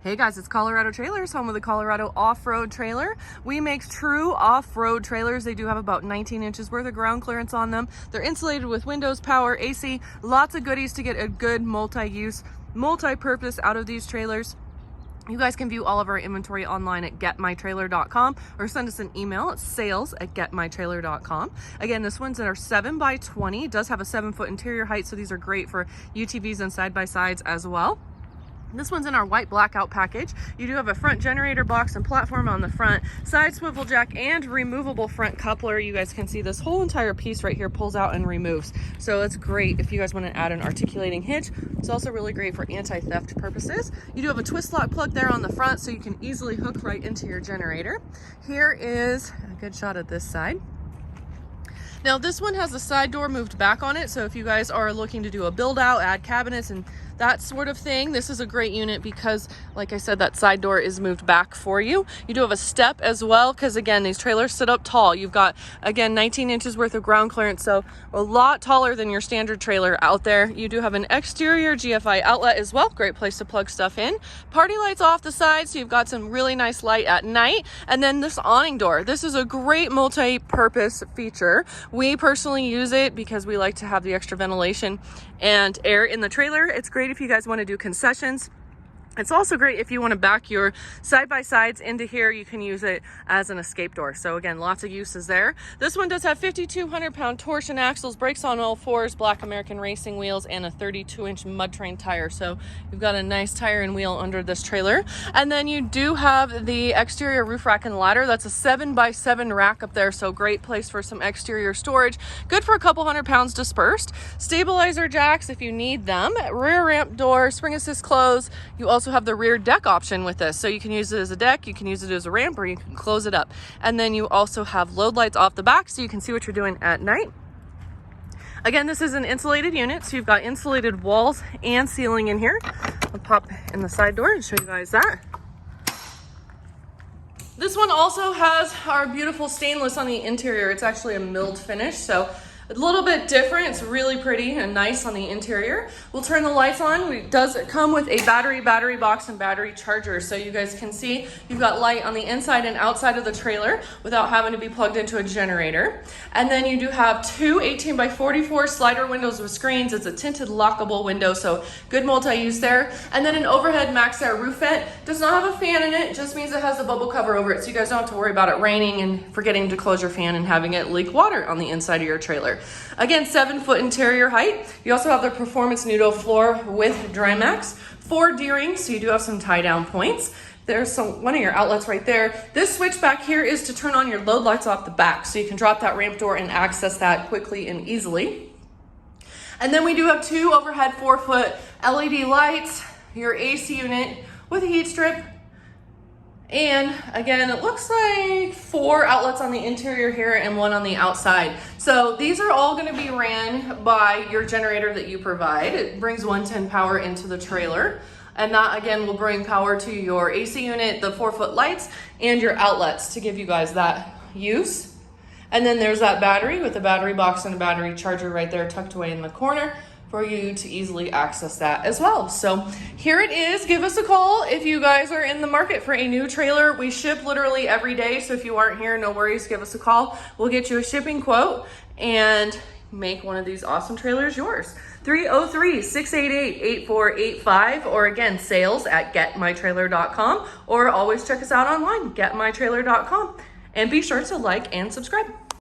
Hey guys, it's Colorado Trailers, home of the Colorado off-road trailer. We make true off-road trailers. They do have about 19 inches worth of ground clearance on them. They're insulated with windows, power, AC, lots of goodies to get a good multi-use, multi-purpose out of these trailers. You guys can view all of our inventory online at getmytrailer.com or send us an email at sales@getmytrailer.com. Again, this one's in our 7x20. It does have a 7-foot interior height, so these are great for UTVs and side-by-sides as well. This one's in our white Blackout package. You do have a front generator box and platform on the front, side swivel jack, and removable front coupler. You guys can see this whole entire piece right here pulls out and removes. So it's great if you guys want to add an articulating hitch. It's also really great for anti-theft purposes. You do have a twist lock plug there on the front, so you can easily hook right into your generator. Here is a good shot at this side. Now this one has the side door moved back on it, so if you guys are looking to do a build out, add cabinets and that sort of thing, this is a great unit because, like I said, that side door is moved back for you. You do have a step as well, because again, these trailers sit up tall. You've got, again, 19 inches worth of ground clearance, so a lot taller than your standard trailer out there. You do have an exterior GFI outlet as well. Great place to plug stuff in. Party lights off the side, so you've got some really nice light at night. And then this awning door. This is a great multi-purpose feature. We personally use it because we like to have the extra ventilation and air in the trailer. It's great if you guys want to do concessions. It's also great if you want to back your side-by-sides into here. You can use it as an escape door. So again, lots of uses there. This one does have 5,200-pound torsion axles, brakes on all fours, black American racing wheels, and a 32-inch mud train tire. So you've got a nice tire and wheel under this trailer. And then you do have the exterior roof rack and ladder. That's a 7x7 rack up there. So great place for some exterior storage. Good for a couple 100 pounds dispersed. Stabilizer jacks if you need them. Rear ramp door, spring assist close. You also have the rear deck option with this, so you can use it as a deck, you can use it as a ramp, or you can close it up. And then you also have load lights off the back, so you can see what you're doing at night. Again, this is an insulated unit, so you've got insulated walls and ceiling in here. I'll pop in the side door and show you guys that. This one also has our beautiful stainless on the interior. It's actually a milled finish, so a little bit different. It's really pretty and nice on the interior. We'll turn the lights on. It does come with a battery box and battery charger. So you guys can see you've got light on the inside and outside of the trailer without having to be plugged into a generator. And then you do have two 18x44 slider windows with screens. It's a tinted lockable window, so good multi-use there. And then an overhead maxx roof vent. Does not have a fan in it, just means it has a bubble cover over it, so you guys don't have to worry about it raining and forgetting to close your fan and having it leak water on the inside of your trailer. Again, 7-foot interior height. You also have the Performance Nudo floor with Drymax. 4 D-rings, so you do have some tie-down points. There's one of your outlets right there. This switch back here is to turn on your load lights off the back, so you can drop that ramp door and access that quickly and easily. And then we do have 2 overhead 4-foot LED lights, your AC unit with a heat strip. And again, it looks like 4 outlets on the interior here and 1 on the outside. So these are all going to be ran by your generator that you provide. It brings 110 power into the trailer. And that again will bring power to your AC unit, the 4-foot lights, and your outlets to give you guys that use. And then there's that battery with a battery box and a battery charger right there tucked away in the corner for you to easily access that as well. So here it is. Give us a call if you guys are in the market for a new trailer. We ship literally every day, so if you aren't here, no worries, give us a call. We'll get you a shipping quote and make one of these awesome trailers yours. 303-688-8485, or again, sales@getmytrailer.com, or always check us out online, getmytrailer.com. And be sure to like and subscribe.